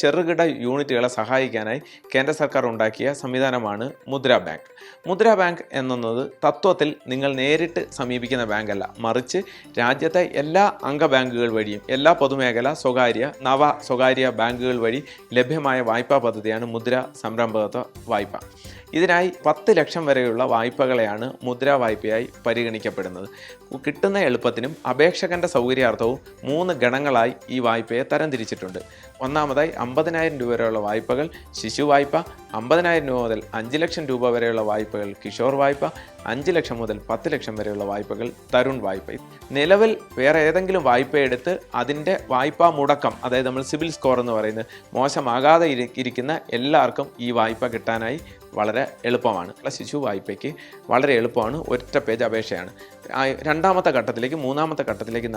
ചെറുകിട യൂണിറ്റുകളെ സഹായിക്കാനായി കേന്ദ്ര സർക്കാർ ഉണ്ടാക്കിയ സംവിധാനമാണ് മുദ്ര ബാങ്ക്. മുദ്ര ബാങ്ക് എന്നത് തത്വത്തിൽ നിങ്ങൾ നേരിട്ട് സമീപിക്കുന്ന ബാങ്കല്ല, മറിച്ച് രാജ്യത്തെ എല്ലാ അംഗ ബാങ്കുകൾ വഴിയും എല്ലാ പൊതുമേഖല സ്വകാര്യ ബാങ്കുകൾ വഴി ലഭ്യമായ വായ്പാ പദ്ധതിയാണ് മുദ്ര സംരംഭകത്വ വായ്പ. ഇതിനായി 10 ലക്ഷം വരെയുള്ള വായ്പകളെയാണ് മുദ്രാ വായ്പയായി പരിഗണിക്കപ്പെടുന്നത്. കിട്ടുന്ന എളുപ്പത്തിനും അപേക്ഷകന്റെ സൗകര്യാർത്ഥവും 3 ഗണങ്ങളായി ഈ വായ്പയെ തരംതിരിച്ചിട്ടുണ്ട്. ഒന്നാമതായി 50,000 രൂപ വരെയുള്ള വായ്പകൾ ശിശു വായ്പ, 50,000 രൂപ മുതൽ 5 ലക്ഷം രൂപ വരെയുള്ള വായ്പകൾ കിഷോർ വായ്പ, 5 ലക്ഷം മുതൽ 10 ലക്ഷം വരെയുള്ള വായ്പകൾ തരുൺ വായ്പ. നിലവിൽ വേറെ ഏതെങ്കിലും വായ്പ എടുത്ത് അതിൻ്റെ വായ്പാ മുടക്കം, അതായത് നമ്മൾ സിബിൽ സ്കോർ എന്ന് പറയുന്നത് മോശമാകാതെ ഇരിക്കുന്ന എല്ലാവർക്കും ഈ വായ്പ കിട്ടാനായി വളരെ എളുപ്പമാണ്. ശിശു വായ്പയ്ക്ക് വളരെ എളുപ്പമാണ്, ഒറ്റ പേജ് അപേക്ഷയാണ്. രണ്ടാമത്തെ ഘട്ടത്തിലേക്ക് മൂന്നാമത്തെ ഘട്ടത്തിലേക്ക്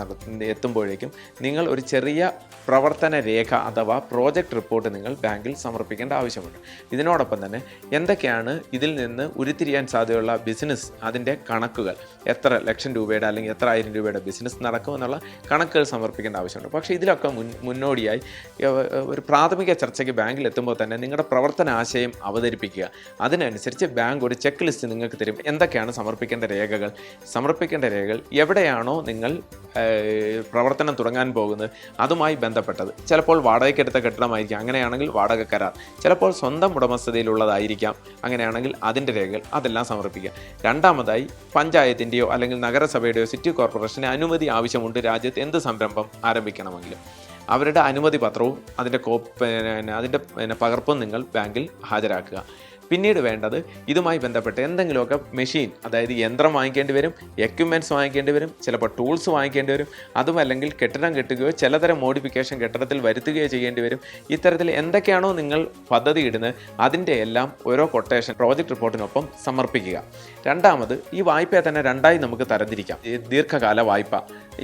എത്തുമ്പോഴേക്കും നിങ്ങൾ ഒരു ചെറിയ പ്രവർത്തന രേഖ അഥവാ പ്രോജക്റ്റ് റിപ്പോർട്ട് നിങ്ങൾ ബാങ്കിൽ സമർപ്പിക്കേണ്ട ആവശ്യമുണ്ട്. ഇതിനോടൊപ്പം തന്നെ എന്തൊക്കെയാണ് ഇതിൽ നിന്ന് ഉരുത്തിരിയാൻ സാധ്യതയുള്ള ബിസിനസ്, അതിൻ്റെ കണക്കുകൾ, എത്ര ലക്ഷം രൂപയുടെ അല്ലെങ്കിൽ എത്ര ആയിരം രൂപയുടെ ബിസിനസ് നടക്കുമെന്നുള്ള കണക്കുകൾ സമർപ്പിക്കേണ്ട ആവശ്യമുണ്ട്. പക്ഷേ ഇതിലൊക്കെ മുന്നോടിയായി ഒരു പ്രാഥമിക ചർച്ചയ്ക്ക് ബാങ്കിൽ എത്തുമ്പോൾ തന്നെ നിങ്ങളുടെ പ്രവർത്തന ആശയം അവതരിപ്പിക്കുക. അതിനനുസരിച്ച് ബാങ്ക് ഒരു ചെക്ക് ലിസ്റ്റ് നിങ്ങൾക്ക് തരും. എന്തൊക്കെയാണ് സമർപ്പിക്കേണ്ട രേഖകൾ, എവിടെയാണോ നിങ്ങൾ പ്രവർത്തനം തുടങ്ങാൻ പോകുന്നത് അതുമായി ബന്ധപ്പെട്ടത്. ചിലപ്പോൾ വാടകയ്ക്കെടുത്ത കെട്ടിടമായിരിക്കാം, അങ്ങനെയാണെങ്കിൽ വാടക കരാർ. ചിലപ്പോൾ സ്വന്തം ഉടമസ്ഥതയിലുള്ളതായിരിക്കാം, അങ്ങനെയാണെങ്കിൽ അതിൻ്റെ രേഖകൾ അതെല്ലാം സമർപ്പിക്കുക. രണ്ടാമതായി പഞ്ചായത്തിൻ്റെയോ അല്ലെങ്കിൽ നഗരസഭയുടെയോ സിറ്റി കോർപ്പറേഷന് അനുമതി ആവശ്യമുണ്ട് രാജ്യത്ത് എന്ത് സംരംഭം ആരംഭിക്കണമെങ്കിലും. അവരുടെ അനുമതി പത്രവും അതിൻ്റെ പകർപ്പും നിങ്ങൾ ബാങ്കിൽ ഹാജരാക്കുക. പിന്നീട് വേണ്ടത് ഇതുമായി ബന്ധപ്പെട്ട് എന്തെങ്കിലുമൊക്കെ മെഷീൻ, അതായത് യന്ത്രം വാങ്ങിക്കേണ്ടി വരും, എക്യുപ്മെൻറ്റ്സ് വാങ്ങിക്കേണ്ടി വരും, ചിലപ്പോൾ ടൂൾസ് വാങ്ങിക്കേണ്ടി വരും. അതുമല്ലെങ്കിൽ കെട്ടിടം കെട്ടുകയോ ചിലതരം മോഡിഫിക്കേഷൻ കെട്ടിടത്തിൽ വരുത്തുകയോ ചെയ്യേണ്ടി വരും. ഇത്തരത്തിൽ എന്തൊക്കെയാണോ നിങ്ങൾ പദ്ധതി ഇടുന്നത് അതിൻ്റെ എല്ലാം ഓരോ കൊട്ടേഷൻ പ്രോജക്റ്റ് റിപ്പോർട്ടിനൊപ്പം സമർപ്പിക്കുക. രണ്ടാമത്, ഈ വായ്പയെ തന്നെ രണ്ടായി നമുക്ക് തരംതിരിക്കാം. ദീർഘകാല വായ്പ,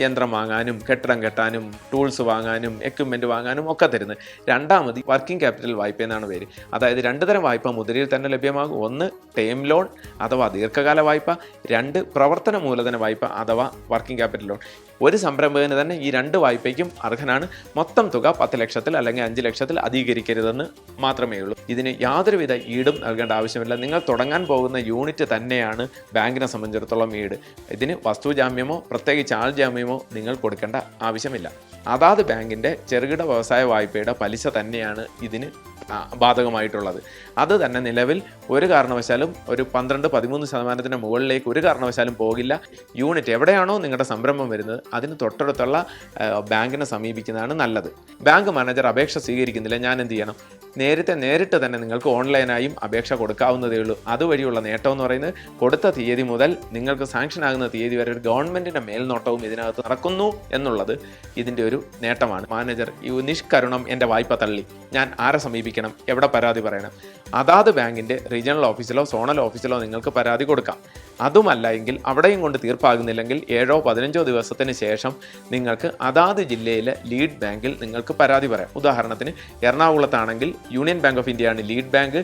യന്ത്രം വാങ്ങാനും കെട്ടിടം കെട്ടാനും ടൂൾസ് വാങ്ങാനും എക്യുപ്മെൻറ്റ് വാങ്ങാനും ഒക്കെ തരുന്നത്. രണ്ടാമത് വർക്കിംഗ് ക്യാപിറ്റൽ വായ്പ എന്നാണ് പേര്. അതായത് 2 തരം വായ്പ മുദ്രയിൽ തന്നെ ലഭ്യമാകും. 1 ടേം ലോൺ അഥവാ ദീർഘകാല വായ്പ, 2 പ്രവർത്തന മൂലധന വായ്പ അഥവാ വർക്കിംഗ് ക്യാപിറ്റൽ ലോൺ. ഒരു സംരംഭകന് തന്നെ ഈ 2 വായ്പയ്ക്കും അർഹനാണ്. മൊത്തം തുക 10 ലക്ഷത്തിൽ അല്ലെങ്കിൽ 5 ലക്ഷത്തിൽ അധികരിക്കരുതെന്ന് മാത്രമേ ഉള്ളൂ. ഇതിന് യാതൊരുവിധ ഈടും നൽകേണ്ട ആവശ്യമില്ല. നിങ്ങൾ തുടങ്ങാൻ പോകുന്ന യൂണിറ്റ് തന്നെയാണ് ബാങ്കിനെ സംബന്ധിച്ചിടത്തോളം ഈട്. ഇതിന് വസ്തുജാമ്യമോ പ്രത്യേകിച്ച് ആൾ ജാമ്യമോ നിങ്ങൾ കൊടുക്കേണ്ട ആവശ്യമില്ല. അതാത് ബാങ്കിൻ്റെ ചെറുകിട വ്യവസായ വായ്പയുടെ പലിശ തന്നെയാണ് ഇതിന് ബാധകമായിട്ടുള്ളത്. അത് തന്നെ നിലവിൽ ഒരു കാരണവശാലും ഒരു 12-13% മുകളിലേക്ക് ഒരു കാരണവശാലും പോകില്ല. യൂണിറ്റ് എവിടെയാണോ നിങ്ങളുടെ സംരംഭം വരുന്നത് അതിന് തൊട്ടടുത്തുള്ള ബാങ്കിനെ സമീപിക്കുന്നതാണ് നല്ലത്. ബാങ്ക് മാനേജർ അപേക്ഷ സ്വീകരിക്കുന്നില്ല, ഞാൻ എന്ത് ചെയ്യണം? നേരിട്ട് തന്നെ നിങ്ങൾക്ക് ഓൺലൈനായും അപേക്ഷ കൊടുക്കാവുന്നതേ ഉള്ളൂ. അതുവഴിയുള്ള നേട്ടം എന്ന് പറയുന്നത് കൊടുത്ത തീയതി മുതൽ നിങ്ങൾക്ക് സാങ്ഷൻ ആകുന്ന തീയതി വരെ ഒരു ഗവൺമെൻറ്റിൻ്റെ മേൽനോട്ടവും ഇതിനകത്ത് നടക്കുന്നു എന്നുള്ളത് ഇതിൻ്റെ ഒരു നേട്ടമാണ്. മാനേജർ ഈ നിഷ്കരുണം എൻ്റെ വായ്പ തള്ളി, ഞാൻ ആരെ സമീപിക്കണം, എവിടെ പരാതി പറയണം? അതാത് ബാങ്കിൻ്റെ റീജിയണൽ ഓഫീസിലോ സോണൽ ഓഫീസിലോ നിങ്ങൾക്ക് പരാതി കൊടുക്കാം. അതുമല്ല എങ്കിൽ അവിടെയും കൊണ്ട് തീർപ്പാകുന്നില്ലെങ്കിൽ 7-15 ദിവസത്തിന് ശേഷം നിങ്ങൾക്ക് അതാത് ജില്ലയിലെ ലീഡ് ബാങ്കിൽ നിങ്ങൾക്ക് പരാതി പറയാം. ഉദാഹരണത്തിന് എറണാകുളത്താണെങ്കിൽ യൂണിയൻ ബാങ്ക് ഓഫ് ഇന്ത്യയാണ് ലീഡ് ബാങ്ക്,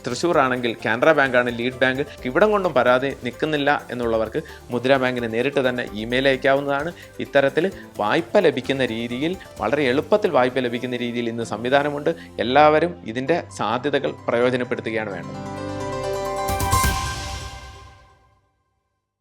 തൃശ്ശൂർ ആണെങ്കിൽ കാനറ ബാങ്കാണ് ലീഡ് ബാങ്ക്. ഇവിടം കൊണ്ടും പരാതി നിൽക്കുന്നില്ല എന്നുള്ളവർക്ക് മുദ്ര ബാങ്കിന് നേരിട്ട് തന്നെ ഇമെയിൽ അയക്കാവുന്നതാണ്. ഇത്തരത്തിൽ വായ്പ ലഭിക്കുന്ന രീതിയിൽ, വളരെ എളുപ്പത്തിൽ വായ്പ ലഭിക്കുന്ന രീതിയിൽ ഇന്ന് സംവിധാനമുണ്ട്. എല്ലാവരും ഇതിൻ്റെ സാധ്യതകൾ പ്രയോജനപ്പെടുത്തുകയാണ് വേണ്ടത്.